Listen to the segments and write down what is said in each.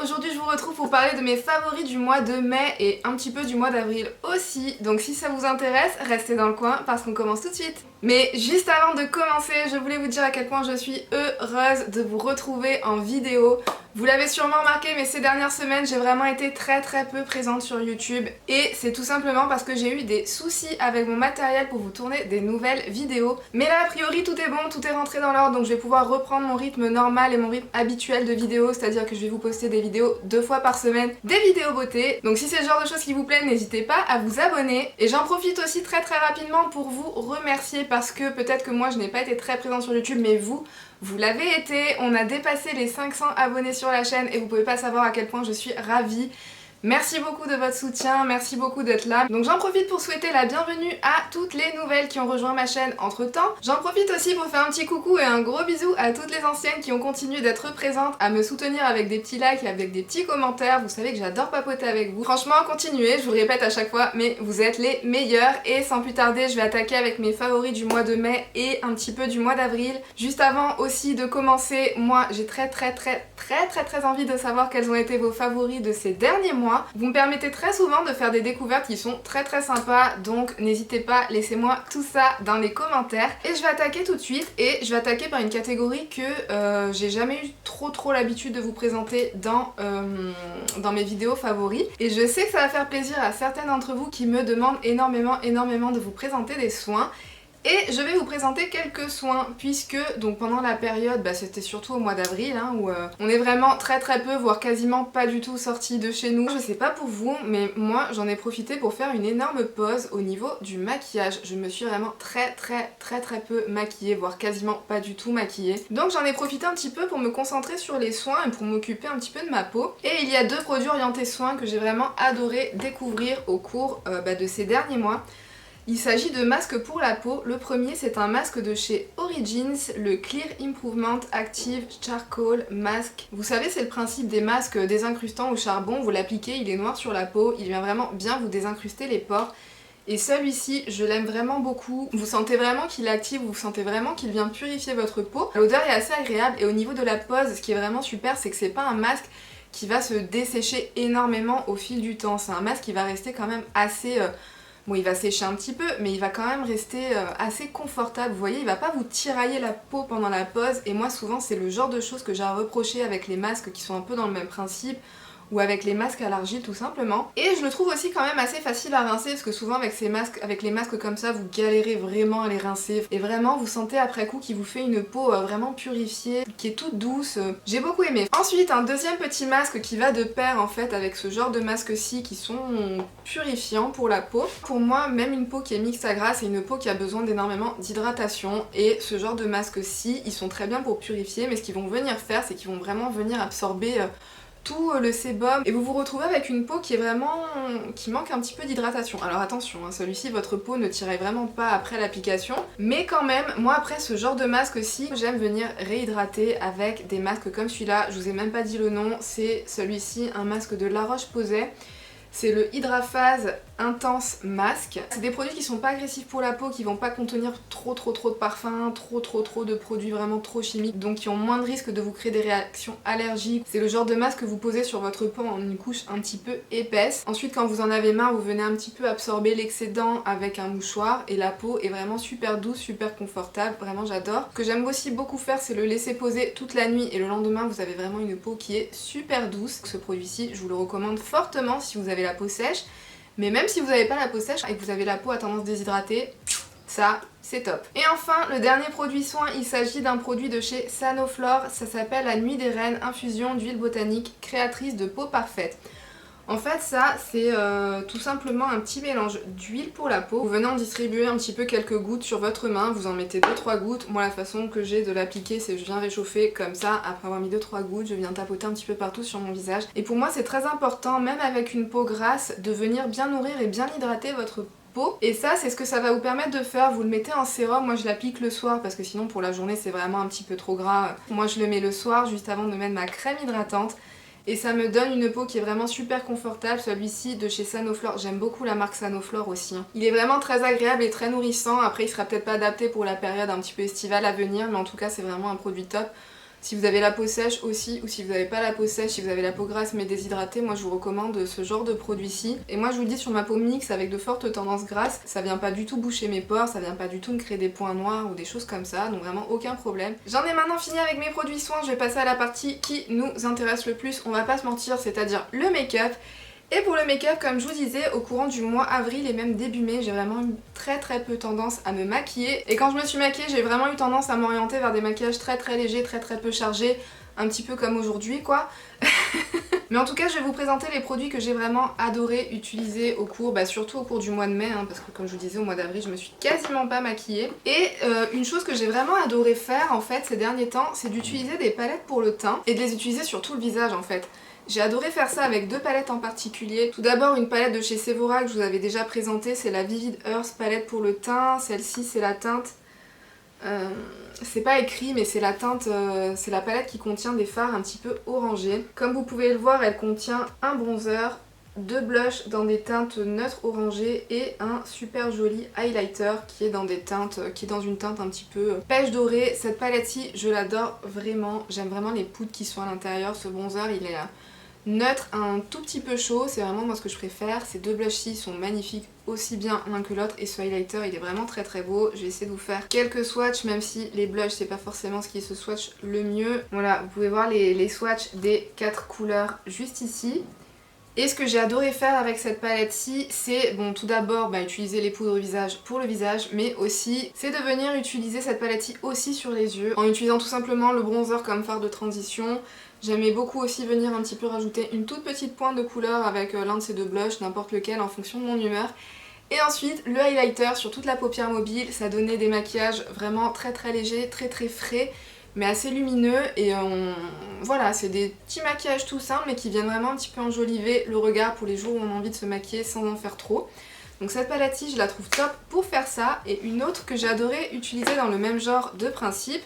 aujourd'hui je vous retrouve pour parler de mes favoris du mois de mai et un petit peu du mois d'avril aussi. Donc si ça vous intéresse, restez dans le coin parce qu'on commence tout de suite. Mais juste avant de commencer, je voulais vous dire à quel point je suis heureuse de vous retrouver en vidéo. Vous l'avez sûrement remarqué, mais ces dernières semaines, j'ai vraiment été très peu présente sur YouTube. Et c'est tout simplement parce que j'ai eu des soucis avec mon matériel pour vous tourner des nouvelles vidéos. Mais là, a priori, tout est bon, tout est rentré dans l'ordre, donc je vais pouvoir reprendre mon rythme normal et mon rythme habituel de vidéos, c'est-à-dire que je vais vous poster des vidéos 2 fois par semaine, des vidéos beauté. Donc si c'est le genre de choses qui vous plaît, n'hésitez pas à vous abonner. Et j'en profite aussi très rapidement pour vous remercier parce que peut-être que moi je n'ai pas été très présente sur YouTube, mais vous l'avez été. On a dépassé les 500 abonnés sur la chaîne et vous pouvez pas savoir à quel point je suis ravie. Merci beaucoup de votre soutien, merci beaucoup d'être là. Donc j'en profite pour souhaiter la bienvenue à toutes les nouvelles qui ont rejoint ma chaîne entre temps. J'en profite aussi pour faire un petit coucou et un gros bisou à toutes les anciennes qui ont continué d'être présentes, à me soutenir avec des petits likes et avec des petits commentaires. Vous savez que j'adore papoter avec vous. Franchement, continuez, je vous le répète à chaque fois, mais vous êtes les meilleurs. Et sans plus tarder, je vais attaquer avec mes favoris du mois de mai et un petit peu du mois d'avril. Juste avant aussi de commencer, moi j'ai très envie de savoir quels ont été vos favoris de ces derniers mois. Vous me permettez très souvent de faire des découvertes qui sont très sympas, donc n'hésitez pas, laissez-moi tout ça dans les commentaires. Et je vais attaquer tout de suite, et je vais attaquer par une catégorie que j'ai jamais eu trop l'habitude de vous présenter dans mes vidéos favoris. Et je sais que ça va faire plaisir à certaines d'entre vous qui me demandent énormément de vous présenter des soins. Et je vais vous présenter quelques soins puisque donc pendant la période, c'était surtout au mois d'avril où on est vraiment très peu, voire quasiment pas du tout sorti de chez nous. Je sais pas pour vous, mais moi j'en ai profité pour faire une énorme pause au niveau du maquillage. Je me suis vraiment très peu maquillée, voire quasiment pas du tout maquillée. Donc j'en ai profité un petit peu pour me concentrer sur les soins et pour m'occuper un petit peu de ma peau. Et il y a 2 produits orientés soins que j'ai vraiment adoré découvrir au cours de ces derniers mois. Il s'agit de masques pour la peau. Le premier, c'est un masque de chez Origins, le Clear Improvement Active Charcoal Mask. Vous savez, c'est le principe des masques désincrustants au charbon. Vous l'appliquez, il est noir sur la peau, il vient vraiment bien vous désincruster les pores. Et celui-ci, je l'aime vraiment beaucoup. Vous sentez vraiment qu'il est actif, vous sentez vraiment qu'il vient purifier votre peau. L'odeur est assez agréable et au niveau de la pose, ce qui est vraiment super, c'est que c'est pas un masque qui va se dessécher énormément au fil du temps. C'est un masque qui va rester quand même assez... Bon, il va sécher un petit peu, mais il va quand même rester assez confortable. Vous voyez, il va pas vous tirailler la peau pendant la pose. Et moi, souvent, c'est le genre de choses que j'ai à reprocher avec les masques qui sont un peu dans le même principe, ou avec les masques à l'argile tout simplement. Et je le trouve aussi quand même assez facile à rincer parce que souvent avec ces masques, avec les masques comme ça, vous galérez vraiment à les rincer. Et vraiment, vous sentez après coup qu'il vous fait une peau vraiment purifiée, qui est toute douce. J'ai beaucoup aimé. Ensuite, un deuxième petit masque qui va de pair en fait avec ce genre de masques-ci qui sont purifiants pour la peau. Pour moi, même une peau qui est mixte à grasse, c'est une peau qui a besoin d'énormément d'hydratation. Et ce genre de masques-ci, ils sont très bien pour purifier, mais ce qu'ils vont venir faire, c'est qu'ils vont vraiment venir absorber tout le sébum et vous vous retrouvez avec une peau qui est vraiment... qui manque un petit peu d'hydratation. Alors attention, celui-ci, votre peau ne tiraille vraiment pas après l'application, mais quand même, moi après ce genre de masque-ci, j'aime venir réhydrater avec des masques comme celui-là. Je vous ai même pas dit le nom, c'est celui-ci, un masque de La Roche-Posay. C'est le Hydraphase Intense Masque. C'est des produits qui sont pas agressifs pour la peau, qui vont pas contenir trop de parfums, trop de produits vraiment trop chimiques, donc qui ont moins de risques de vous créer des réactions allergiques. C'est le genre de masque que vous posez sur votre peau en une couche un petit peu épaisse. Ensuite, quand vous en avez marre, vous venez un petit peu absorber l'excédent avec un mouchoir et la peau est vraiment super douce, super confortable. Vraiment, j'adore. Ce que j'aime aussi beaucoup faire, c'est le laisser poser toute la nuit et le lendemain, vous avez vraiment une peau qui est super douce. Ce produit-ci, je vous le recommande fortement si vous avez la peau sèche. Mais même si vous n'avez pas la peau sèche et que vous avez la peau à tendance déshydratée, ça c'est top. Et enfin, le dernier produit soin, il s'agit d'un produit de chez Sanoflore, ça s'appelle la Nuit des Reines infusion d'huile botanique créatrice de peau parfaite. En fait ça c'est tout simplement un petit mélange d'huile pour la peau. Vous venez en distribuer un petit peu quelques gouttes sur votre main, vous en mettez 2-3 gouttes. Moi la façon que j'ai de l'appliquer c'est que je viens réchauffer comme ça, après avoir mis 2-3 gouttes, je viens tapoter un petit peu partout sur mon visage. Et pour moi c'est très important, même avec une peau grasse, de venir bien nourrir et bien hydrater votre peau. Et ça c'est ce que ça va vous permettre de faire. Vous le mettez en sérum, moi je l'applique le soir parce que sinon pour la journée c'est vraiment un petit peu trop gras. Moi je le mets le soir juste avant de mettre ma crème hydratante. Et ça me donne une peau qui est vraiment super confortable. Celui-ci de chez Sanoflore, j'aime beaucoup la marque Sanoflore aussi. Il est vraiment très agréable et très nourrissant. Après il sera peut-être pas adapté pour la période un petit peu estivale à venir, mais en tout cas c'est vraiment un produit top. Si vous avez la peau sèche aussi, ou si vous n'avez pas la peau sèche, si vous avez la peau grasse mais déshydratée, moi je vous recommande ce genre de produit-ci. Et moi je vous le dis, sur ma peau mixte avec de fortes tendances grasses, ça vient pas du tout boucher mes pores, ça vient pas du tout me créer des points noirs ou des choses comme ça, donc vraiment aucun problème. J'en ai maintenant fini avec mes produits soins, je vais passer à la partie qui nous intéresse le plus, on va pas se mentir, c'est-à-dire le make-up. Et pour le make-up, comme je vous disais, au courant du mois avril et même début mai, j'ai vraiment eu très peu tendance à me maquiller. Et quand je me suis maquillée, j'ai vraiment eu tendance à m'orienter vers des maquillages très légers, très peu chargés, un petit peu comme aujourd'hui quoi. Mais en tout cas, je vais vous présenter les produits que j'ai vraiment adoré utiliser au cours, surtout au cours du mois de mai, parce que comme je vous disais, au mois d'avril, je me suis quasiment pas maquillée. Et une chose que j'ai vraiment adoré faire en fait ces derniers temps, c'est d'utiliser des palettes pour le teint et de les utiliser sur tout le visage en fait. J'ai adoré faire ça avec deux palettes en particulier. Tout d'abord une palette de chez Sephora que je vous avais déjà présentée, c'est la Vivid Earth palette pour le teint. Celle-ci c'est la teinte, c'est pas écrit mais c'est la teinte, c'est la palette qui contient des fards un petit peu orangés. Comme vous pouvez le voir, elle contient un bronzer, deux blushs dans des teintes neutres orangées et un super joli highlighter qui est dans des teintes, qui est dans une teinte un petit peu pêche dorée. Cette palette-ci, je l'adore vraiment, j'aime vraiment les poudres qui sont à l'intérieur. Ce bronzer, il est neutre, un tout petit peu chaud, c'est vraiment moi ce que je préfère. Ces deux blushs-ci sont magnifiques aussi bien l'un que l'autre et ce highlighter il est vraiment très beau. Je vais essayer de vous faire quelques swatchs, même si les blushs c'est pas forcément ce qui se swatch le mieux. Voilà, vous pouvez voir les swatchs des 4 couleurs juste ici. Et ce que j'ai adoré faire avec cette palette-ci, c'est bon, tout d'abord utiliser les poudres visage pour le visage, mais aussi c'est de venir utiliser cette palette-ci aussi sur les yeux, en utilisant tout simplement le bronzer comme fard de transition. J'aimais beaucoup aussi venir un petit peu rajouter une toute petite pointe de couleur avec l'un de ces deux blushs, n'importe lequel en fonction de mon humeur. Et ensuite le highlighter sur toute la paupière mobile, ça donnait des maquillages vraiment très légers, très frais, mais assez lumineux. Et voilà, c'est des petits maquillages tout simples mais qui viennent vraiment un petit peu enjoliver le regard pour les jours où on a envie de se maquiller sans en faire trop. Donc cette palette-ci, je la trouve top pour faire ça. Et une autre que j'ai adoré utiliser dans le même genre de principe,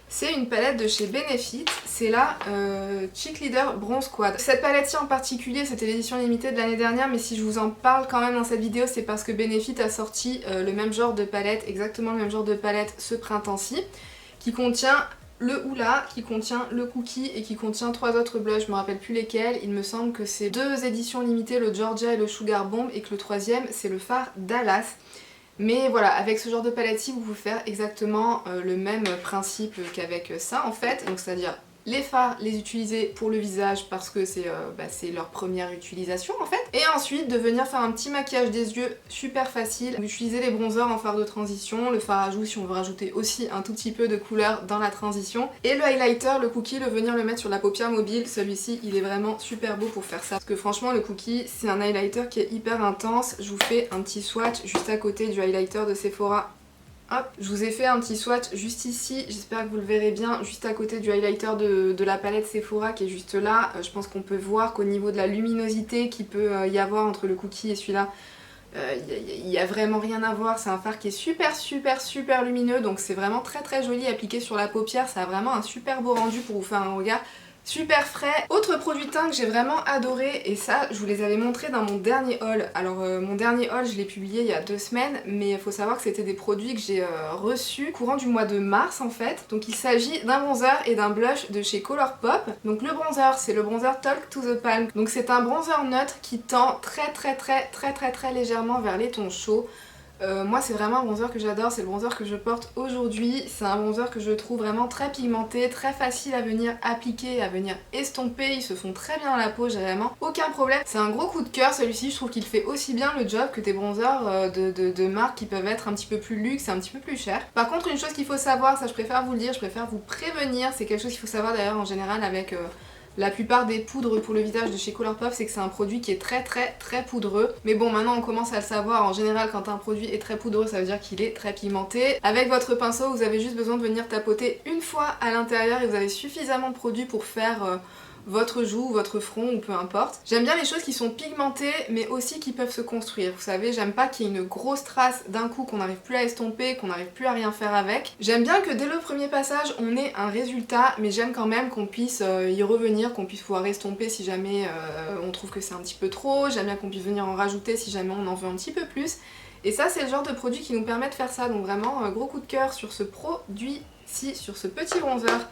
c'est une palette de chez Benefit, c'est la Cheek Leader Bronze Quad. Cette palette-ci en particulier, c'était l'édition limitée de l'année dernière, mais si je vous en parle quand même dans cette vidéo, c'est parce que Benefit a sorti le même genre de palette, exactement le même genre de palette ce printemps-ci, qui contient le Hoola, qui contient le Cookie et qui contient 3 autres blushs, je me rappelle plus lesquels. Il me semble que c'est 2 éditions limitées, le Georgia et le Sugar Bomb, et que le troisième c'est le fard Dallas. Mais voilà, avec ce genre de palette-ci, vous pouvez faire exactement le même principe qu'avec ça en fait. Donc c'est-à-dire les fards, les utiliser pour le visage parce que c'est leur première utilisation en fait. Et ensuite de venir faire un petit maquillage des yeux super facile. D'utiliser les bronzers en fard de transition, le fard à joues si on veut rajouter aussi un tout petit peu de couleur dans la transition. Et le highlighter, le Cookie, le venir le mettre sur la paupière mobile. Celui-ci il est vraiment super beau pour faire ça. Parce que franchement le Cookie c'est un highlighter qui est hyper intense. Je vous fais un petit swatch juste à côté du highlighter de Sephora. Hop, je vous ai fait un petit swatch juste ici, j'espère que vous le verrez bien, juste à côté du highlighter de la palette Sephora qui est juste là. Je pense qu'on peut voir qu'au niveau de la luminosité qu'il peut y avoir entre le Cookie et celui-là, il n'y a vraiment rien à voir. C'est un fard qui est super lumineux, donc c'est vraiment très joli appliqué sur la paupière. Ça a vraiment un super beau rendu pour vous faire un regard super frais. Autre produit teint que j'ai vraiment adoré, et ça je vous les avais montrés dans mon dernier haul. Alors mon dernier haul je l'ai publié il y a 2 semaines, mais il faut savoir que c'était des produits que j'ai reçus courant du mois de mars en fait. Donc il s'agit d'un bronzer et d'un blush de chez Colourpop. Donc le bronzer c'est le bronzer Talk to the Palm. Donc c'est un bronzer neutre qui tend très légèrement vers les tons chauds. Moi c'est vraiment un bronzer que j'adore, c'est le bronzer que je porte aujourd'hui. C'est un bronzer que je trouve vraiment très pigmenté, très facile à venir appliquer, à venir estomper. Ils se font très bien dans la peau, j'ai vraiment aucun problème. C'est un gros coup de cœur celui-ci, je trouve qu'il fait aussi bien le job que des bronzers de marques qui peuvent être un petit peu plus luxe et un petit peu plus cher. Par contre une chose qu'il faut savoir, ça je préfère vous le dire, je préfère vous prévenir, c'est quelque chose qu'il faut savoir d'ailleurs en général avec la plupart des poudres pour le visage de chez Colourpop, c'est que c'est un produit qui est très poudreux. Mais bon, maintenant on commence à le savoir, en général quand un produit est très poudreux, ça veut dire qu'il est très pigmenté. Avec votre pinceau, vous avez juste besoin de venir tapoter une fois à l'intérieur et vous avez suffisamment de produit pour faire votre joue, votre front ou peu importe. J'aime bien les choses qui sont pigmentées mais aussi qui peuvent se construire. Vous savez, j'aime pas qu'il y ait une grosse trace d'un coup qu'on n'arrive plus à estomper, qu'on n'arrive plus à rien faire avec. J'aime bien que dès le premier passage on ait un résultat, mais j'aime quand même qu'on puisse y revenir, qu'on puisse pouvoir estomper si jamais on trouve que c'est un petit peu trop. J'aime bien qu'on puisse venir en rajouter si jamais on en veut un petit peu plus. Et ça c'est le genre de produit qui nous permet de faire ça. Donc vraiment gros coup de cœur sur ce produit-ci, sur ce petit bronzer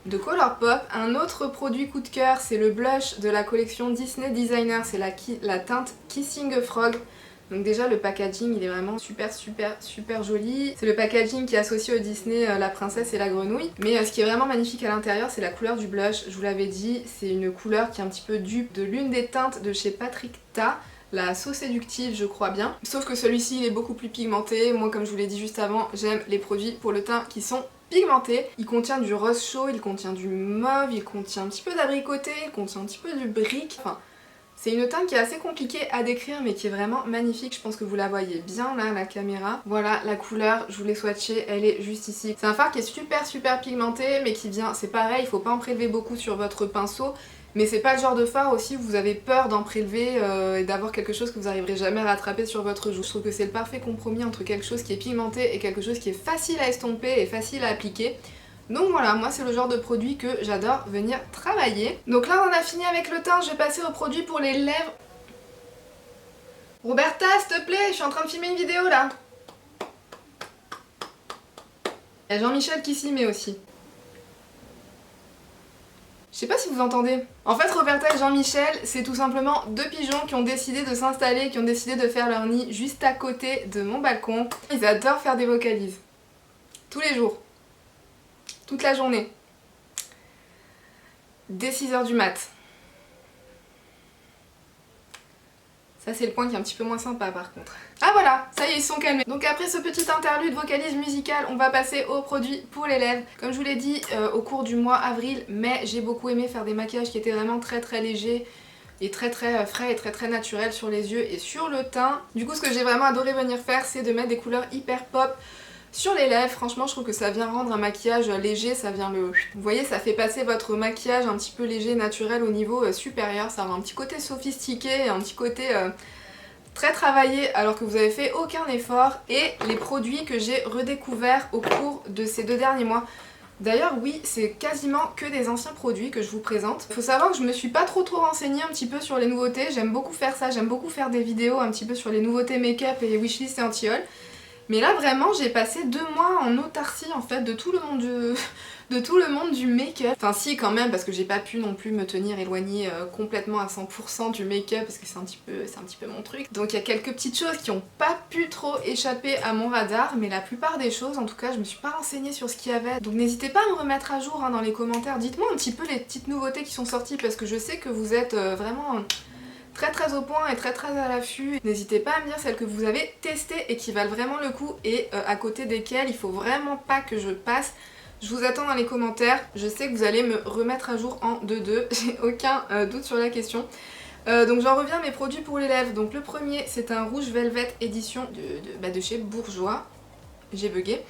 de Colourpop. Un autre produit coup de cœur, c'est le blush de la collection Disney Designer, c'est la teinte Kissing Frog. Donc déjà le packaging il est vraiment super joli. C'est le packaging qui est associé au Disney la princesse et la grenouille. Mais ce qui est vraiment magnifique à l'intérieur c'est la couleur du blush. Je vous l'avais dit, c'est une couleur qui est un petit peu dupe de l'une des teintes de chez Patrick Ta, la So Séductive je crois bien. Sauf que celui-ci il est beaucoup plus pigmenté. Moi comme je vous l'ai dit juste avant, j'aime les produits pour le teint qui sont pigmenté. Il contient du rose chaud, il contient du mauve, il contient un petit peu d'abricoté, il contient un petit peu du brique. Enfin, c'est une teinte qui est assez compliquée à décrire mais qui est vraiment magnifique. Je pense que vous la voyez bien là, la caméra. Voilà la couleur, je vous l'ai swatchée, elle est juste ici. C'est un fard qui est super pigmenté mais qui vient, c'est pareil, il faut pas en prélever beaucoup sur votre pinceau. Mais c'est pas le genre de fard aussi où vous avez peur d'en prélever et d'avoir quelque chose que vous n'arriverez jamais à rattraper sur votre joue. Je trouve que c'est le parfait compromis entre quelque chose qui est pigmenté et quelque chose qui est facile à estomper et facile à appliquer. Donc voilà, moi c'est le genre de produit que j'adore venir travailler. Donc là on a fini avec le teint, je vais passer au produit pour les lèvres. Roberta, s'il te plaît, je suis en train de filmer une vidéo là. Il y a Jean-Michel qui s'y met aussi. Je sais pas si vous entendez. En fait, Roberta et Jean-Michel, c'est tout simplement deux pigeons qui ont décidé de s'installer, qui ont décidé de faire leur nid juste à côté de mon balcon. Ils adorent faire des vocalises. Tous les jours. Toute la journée. Dès 6h du mat. Ça c'est le point qui est un petit peu moins sympa par contre. Ah voilà, ça y est, ils sont calmés. Donc après ce petit interlude vocalise musicale, on va passer aux produits pour les lèvres. Comme je vous l'ai dit, au cours du mois avril-mai, j'ai beaucoup aimé faire des maquillages qui étaient vraiment très légers et très frais et très naturels sur les yeux et sur le teint. Du coup ce que j'ai vraiment adoré venir faire, c'est de mettre des couleurs hyper pop sur les lèvres. Franchement je trouve que ça vient rendre un maquillage léger, ça vient le... Vous voyez, ça fait passer votre maquillage un petit peu léger, naturel au niveau supérieur. Ça a un petit côté sophistiqué et un petit côté très travaillé alors que vous avez fait aucun effort. Et les produits que j'ai redécouverts au cours de ces 2 derniers mois. D'ailleurs oui, c'est quasiment que des anciens produits que je vous présente. Faut savoir que je me suis pas trop renseignée un petit peu sur les nouveautés. J'aime beaucoup faire ça, j'aime beaucoup faire des vidéos un petit peu sur les nouveautés make-up et wishlist et anti-haul. Mais là vraiment j'ai passé 2 mois en autarcie en fait de tout le monde du make-up. Enfin si quand même parce que j'ai pas pu non plus me tenir éloignée complètement à 100% du make-up parce que c'est un petit peu mon truc. Donc il y a quelques petites choses qui ont pas pu trop échapper à mon radar, mais la plupart des choses en tout cas je me suis pas renseignée sur ce qu'il y avait. Donc n'hésitez pas à me remettre à jour dans les commentaires, dites-moi un petit peu les petites nouveautés qui sont sorties parce que je sais que vous êtes vraiment... très au point et très à l'affût. N'hésitez pas à me dire celles que vous avez testées et qui valent vraiment le coup et à côté desquelles il faut vraiment pas que je passe. Je vous attends dans les commentaires, je sais que vous allez me remettre à jour en 2-2, j'ai aucun doute sur la question. Donc j'en reviens à mes produits pour les lèvres. Donc le premier c'est un rouge velvet édition de chez Bourjois, j'ai bugué.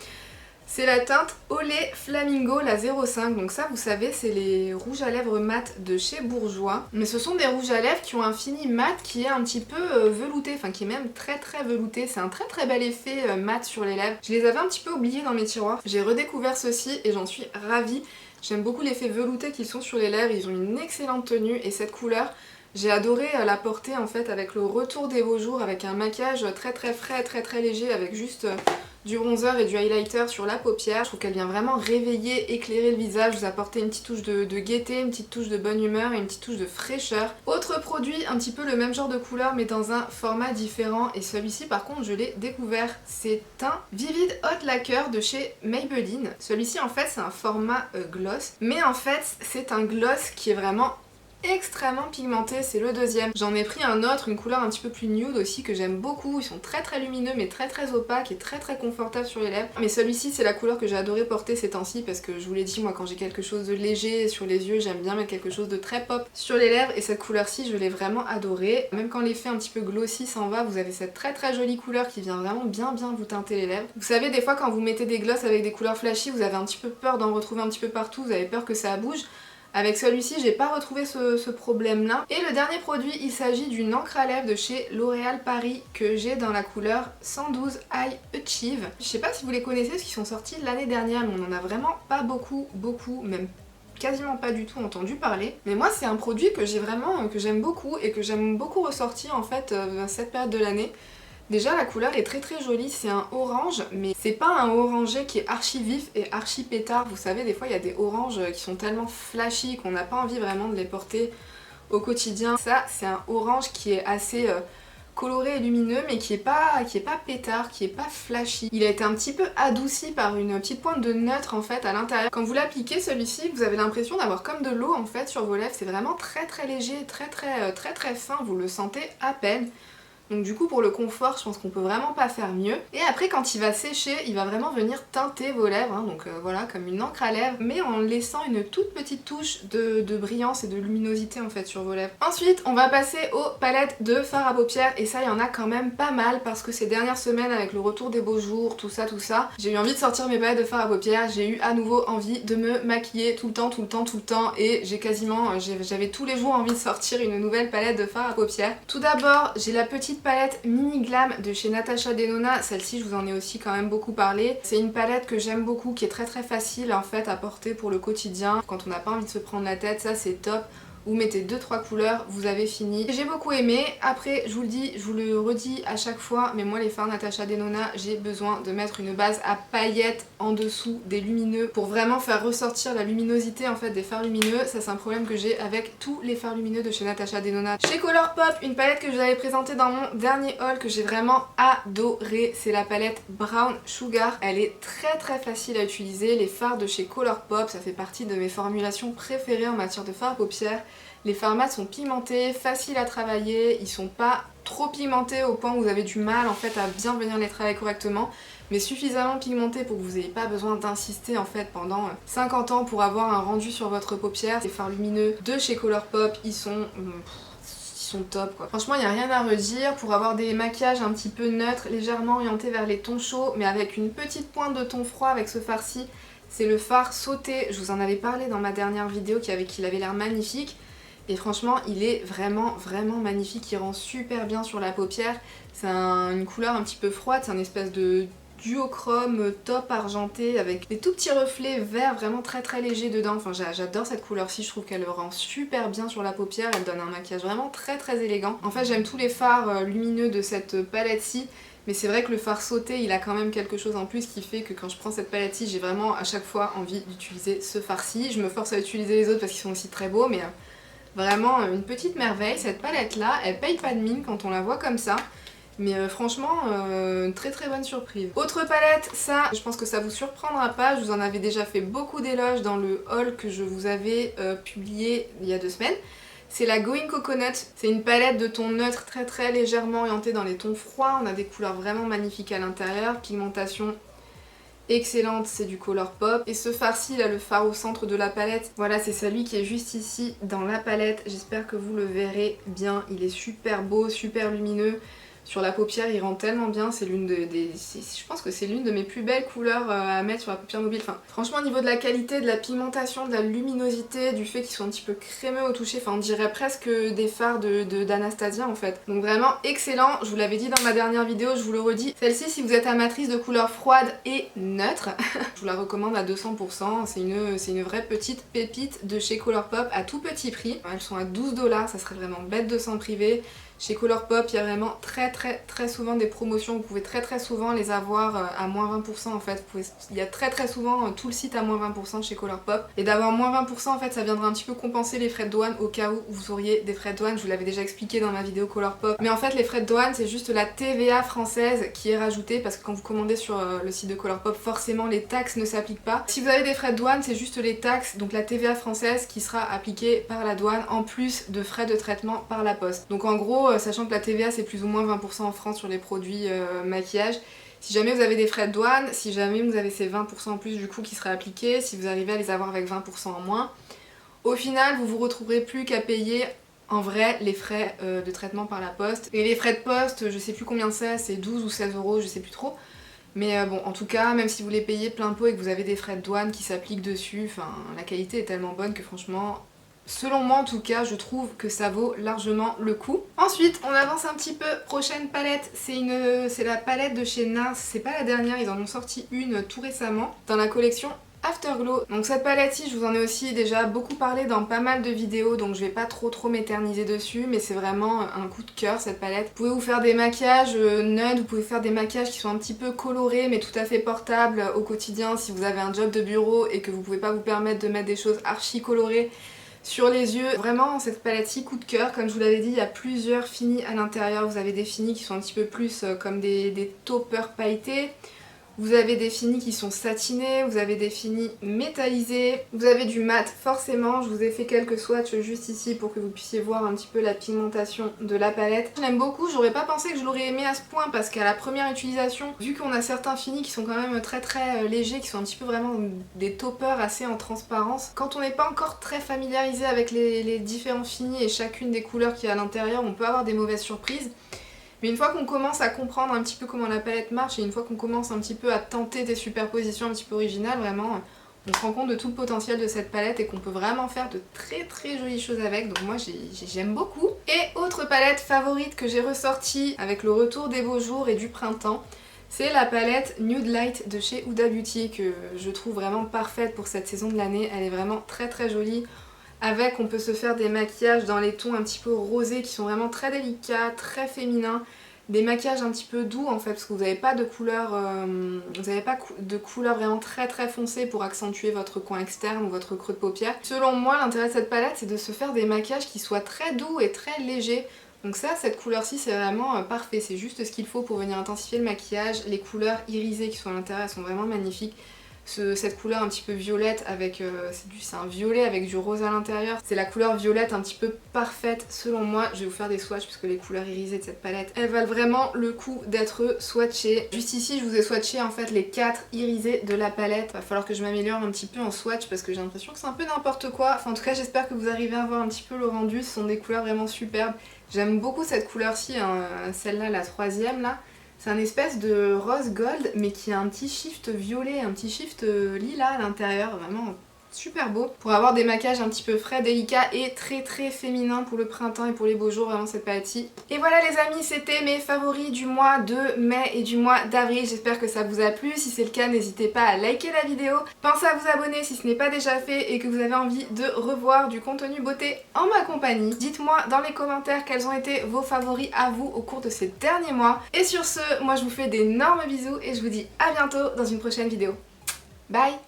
C'est la teinte Olé Flamingo, la 05, donc ça vous savez c'est les rouges à lèvres mat de chez Bourjois. Mais ce sont des rouges à lèvres qui ont un fini mat qui est un petit peu velouté, enfin qui est même très velouté. C'est un très bel effet mat sur les lèvres. Je les avais un petit peu oubliés dans mes tiroirs. J'ai redécouvert ceci et j'en suis ravie. J'aime beaucoup l'effet velouté qu'ils sont sur les lèvres, ils ont une excellente tenue et cette couleur... J'ai adoré la porter en fait avec le retour des beaux jours, avec un maquillage très frais, très léger, avec juste du bronzer et du highlighter sur la paupière. Je trouve qu'elle vient vraiment réveiller, éclairer le visage, vous apporter une petite touche de gaieté, une petite touche de bonne humeur et une petite touche de fraîcheur. Autre produit, un petit peu le même genre de couleur mais dans un format différent et celui-ci par contre je l'ai découvert. C'est un Vivid Hot Lacquer de chez Maybelline. Celui-ci en fait c'est un format gloss, mais en fait c'est un gloss qui est vraiment extrêmement pigmenté, c'est le deuxième. J'en ai pris un autre, une couleur un petit peu plus nude aussi que j'aime beaucoup. Ils sont très lumineux mais très opaques et très confortables sur les lèvres. Mais celui-ci c'est la couleur que j'ai adoré porter ces temps-ci parce que je vous l'ai dit, moi quand j'ai quelque chose de léger sur les yeux, j'aime bien mettre quelque chose de très pop sur les lèvres et cette couleur-ci je l'ai vraiment adorée. Même quand l'effet un petit peu glossy s'en va, vous avez cette très jolie couleur qui vient vraiment bien vous teinter les lèvres. Vous savez des fois quand vous mettez des glosses avec des couleurs flashy, vous avez un petit peu peur d'en retrouver un petit peu partout, vous avez peur que ça bouge. Avec celui-ci, j'ai pas retrouvé ce problème-là. Et le dernier produit, il s'agit d'une encre à lèvres de chez L'Oréal Paris que j'ai dans la couleur 112 Eye Achieve. Je sais pas si vous les connaissez parce qu'ils sont sortis l'année dernière, mais on en a vraiment pas beaucoup, même quasiment pas du tout entendu parler. Mais moi, c'est un produit que j'aime beaucoup et que j'aime beaucoup ressortir en fait à cette période de l'année. Déjà la couleur est très très jolie, c'est un orange, mais c'est pas un orangé qui est archi vif et archi pétard. Vous savez, des fois il y a des oranges qui sont tellement flashy qu'on n'a pas envie vraiment de les porter au quotidien. Ça, c'est un orange qui est assez coloré et lumineux, mais qui est pas pétard, qui est pas flashy. Il a été un petit peu adouci par une petite pointe de neutre en fait à l'intérieur. Quand vous l'appliquez celui-ci, vous avez l'impression d'avoir comme de l'eau en fait sur vos lèvres. C'est vraiment très très léger, très fin, vous le sentez à peine. Donc du coup pour le confort je pense qu'on peut vraiment pas faire mieux. Et après quand il va sécher, il va vraiment venir teinter vos lèvres, hein, donc voilà, comme une encre à lèvres, mais en laissant une toute petite touche de brillance et de luminosité en fait sur vos lèvres. Ensuite on va passer aux palettes de fard à paupières, et ça il y en a quand même pas mal parce que ces dernières semaines avec le retour des beaux jours, tout ça, j'ai eu envie de sortir mes palettes de fard à paupières, j'ai eu à nouveau envie de me maquiller tout le temps, et j'avais tous les jours envie de sortir une nouvelle palette de fard à paupières. Tout d'abord j'ai la petite palette Mini Glam de chez Natasha Denona, celle-ci je vous en ai aussi quand même beaucoup parlé. C'est une palette que j'aime beaucoup, qui est très facile en fait à porter pour le quotidien. Quand on n'a pas envie de se prendre la tête, ça c'est top. Vous mettez 2-3 couleurs, vous avez fini. J'ai beaucoup aimé. Après, je vous le dis, je vous le redis à chaque fois, mais moi les fards Natasha Denona, j'ai besoin de mettre une base à paillettes en dessous des lumineux pour vraiment faire ressortir la luminosité en fait des fards lumineux. Ça c'est un problème que j'ai avec tous les fards lumineux de chez Natasha Denona. Chez Colourpop, une palette que je vous avais présentée dans mon dernier haul que j'ai vraiment adoré, c'est la palette Brown Sugar. Elle est très facile à utiliser. Les fards de chez Colourpop, ça fait partie de mes formulations préférées en matière de fard à paupières. Les fards mat sont pigmentés, faciles à travailler, ils sont pas trop pigmentés au point où vous avez du mal en fait à bien venir les travailler correctement, mais suffisamment pigmentés pour que vous n'ayez pas besoin d'insister en fait pendant 50 ans pour avoir un rendu sur votre paupière. Les fards lumineux de chez Colourpop, ils sont top quoi. Franchement il n'y a rien à redire. Pour avoir des maquillages un petit peu neutres, légèrement orientés vers les tons chauds, mais avec une petite pointe de ton froid avec ce fard-ci, c'est le fard Sauté. Je vous en avais parlé dans ma dernière vidéo qu'il avait l'air magnifique. Et franchement il est vraiment magnifique, il rend super bien sur la paupière. C'est une couleur un petit peu froide, c'est un espèce de duochrome top argenté avec des tout petits reflets verts vraiment très légers dedans. Enfin j'adore cette couleur-ci, je trouve qu'elle rend super bien sur la paupière, elle donne un maquillage vraiment très élégant. En fait j'aime tous les fards lumineux de cette palette-ci, mais c'est vrai que le fard Sauté il a quand même quelque chose en plus qui fait que quand je prends cette palette-ci j'ai vraiment à chaque fois envie d'utiliser ce fard-ci. Je me force à utiliser les autres parce qu'ils sont aussi très beaux, mais vraiment une petite merveille. Cette palette là, elle paye pas de mine quand on la voit comme ça. Mais franchement, très bonne surprise. Autre palette, ça, je pense que ça vous surprendra pas. Je vous en avais déjà fait beaucoup d'éloges dans le haul que je vous avais publié il y a 2 semaines. C'est la Going Coconut. C'est une palette de tons neutres très légèrement orientée dans les tons froids. On a des couleurs vraiment magnifiques à l'intérieur. Pigmentation excellente, c'est du Colourpop. Et ce fard-ci, là, le fard au centre de la palette, voilà, c'est celui qui est juste ici dans la palette. J'espère que vous le verrez bien. Il est super beau, super lumineux. Sur la paupière, il rend tellement bien, c'est l'une je pense que c'est l'une de mes plus belles couleurs à mettre sur la paupière mobile. Enfin, franchement, au niveau de la qualité, de la pigmentation, de la luminosité, du fait qu'ils sont un petit peu crémeux au toucher, enfin on dirait presque des fards d'Anastasia en fait. Donc vraiment excellent, je vous l'avais dit dans ma dernière vidéo, je vous le redis. Celle-ci, si vous êtes amatrice de couleurs froides et neutres, je vous la recommande à 200%. C'est une vraie petite pépite de chez Colourpop à tout petit prix. Elles sont à 12 $, ça serait vraiment bête de s'en priver. Chez Colourpop, il y a vraiment très souvent des promotions, vous pouvez très souvent les avoir à moins 20% en fait. Il y a très souvent tout le site à moins 20% chez Colourpop. Et d'avoir moins 20% en fait, ça viendra un petit peu compenser les frais de douane au cas où vous auriez des frais de douane. Je vous l'avais déjà expliqué dans ma vidéo Colourpop. Mais en fait, les frais de douane, c'est juste la TVA française qui est rajoutée parce que quand vous commandez sur le site de Colourpop, forcément les taxes ne s'appliquent pas. Si vous avez des frais de douane, c'est juste les taxes, donc la TVA française qui sera appliquée par la douane en plus de frais de traitement par la poste. Donc en gros, sachant que la TVA c'est plus ou moins 20% en France sur les produits maquillage, si jamais vous avez des frais de douane, si jamais vous avez ces 20% en plus du coup qui seraient appliqués, si vous arrivez à les avoir avec 20% en moins, au final vous vous retrouverez plus qu'à payer en vrai les frais de traitement par la poste. Et les frais de poste, je sais plus combien c'est 12 ou 16 €, je sais plus trop. Mais bon, en tout cas, même si vous les payez plein pot et que vous avez des frais de douane qui s'appliquent dessus, enfin la qualité est tellement bonne que franchement, selon moi en tout cas, je trouve que ça vaut largement le coup. Ensuite, on avance un petit peu. Prochaine palette, c'est la palette de chez NARS. C'est pas la dernière, ils en ont sorti une tout récemment dans la collection Afterglow. Donc cette palette-ci, je vous en ai aussi déjà beaucoup parlé dans pas mal de vidéos, donc je vais pas trop m'éterniser dessus, mais c'est vraiment un coup de cœur cette palette. Vous pouvez vous faire des maquillages nude, vous pouvez faire des maquillages qui sont un petit peu colorés mais tout à fait portables au quotidien si vous avez un job de bureau et que vous pouvez pas vous permettre de mettre des choses archi colorées sur les yeux. Vraiment cette palette-ci coup de cœur, comme je vous l'avais dit, il y a plusieurs finis à l'intérieur. Vous avez des finis qui sont un petit peu plus comme des taupeurs pailletés. Vous avez des finis qui sont satinés, vous avez des finis métallisés, vous avez du mat forcément. Je vous ai fait quelques swatchs juste ici pour que vous puissiez voir un petit peu la pigmentation de la palette. Je l'aime beaucoup, j'aurais pas pensé que je l'aurais aimé à ce point parce qu'à la première utilisation, vu qu'on a certains finis qui sont quand même très légers, qui sont un petit peu vraiment des toppers assez en transparence, quand on n'est pas encore très familiarisé avec les différents finis et chacune des couleurs qu'il y a à l'intérieur, on peut avoir des mauvaises surprises. Mais une fois qu'on commence à comprendre un petit peu comment la palette marche et une fois qu'on commence un petit peu à tenter des superpositions un petit peu originales, vraiment, on se rend compte de tout le potentiel de cette palette et qu'on peut vraiment faire de très jolies choses avec. Donc moi j'aime beaucoup. Et autre palette favorite que j'ai ressortie avec le retour des beaux jours et du printemps, c'est la palette Nude Light de chez Huda Beauty que je trouve vraiment parfaite pour cette saison de l'année. Elle est vraiment très jolie. Avec, on peut se faire des maquillages dans les tons un petit peu rosés qui sont vraiment très délicats, très féminins. Des maquillages un petit peu doux en fait, parce que vous n'avez pas de couleur, vraiment très foncée pour accentuer votre coin externe ou votre creux de paupière. Selon moi, l'intérêt de cette palette, c'est de se faire des maquillages qui soient très doux et très légers. Donc ça, cette couleur-ci, c'est vraiment parfait. C'est juste ce qu'il faut pour venir intensifier le maquillage. Les couleurs irisées qui sont à l'intérieur, elles sont vraiment magnifiques. Cette couleur un petit peu violette avec c'est un violet avec du rose à l'intérieur, c'est la couleur violette un petit peu parfaite selon moi. Je vais vous faire des swatchs parce que les couleurs irisées de cette palette, elles valent vraiment le coup d'être swatchées. Juste ici je vous ai swatché en fait les 4 irisés de la palette. Va falloir que je m'améliore un petit peu en swatch parce que j'ai l'impression que c'est un peu n'importe quoi. Enfin en tout cas j'espère que vous arrivez à voir un petit peu le rendu, ce sont des couleurs vraiment superbes. J'aime beaucoup cette couleur-ci, hein, celle-là, la troisième là. C'est un espèce de rose gold mais qui a un petit shift violet, un petit shift lilas à l'intérieur, vraiment super beau. Pour avoir des maquillages un petit peu frais, délicats et très féminins pour le printemps et pour les beaux jours, vraiment cette palette-ci. Et voilà les amis, c'était mes favoris du mois de mai et du mois d'avril. J'espère que ça vous a plu. Si c'est le cas, n'hésitez pas à liker la vidéo. Pensez à vous abonner si ce n'est pas déjà fait et que vous avez envie de revoir du contenu beauté en ma compagnie. Dites-moi dans les commentaires quels ont été vos favoris à vous au cours de ces derniers mois. Et sur ce, moi je vous fais d'énormes bisous et je vous dis à bientôt dans une prochaine vidéo. Bye!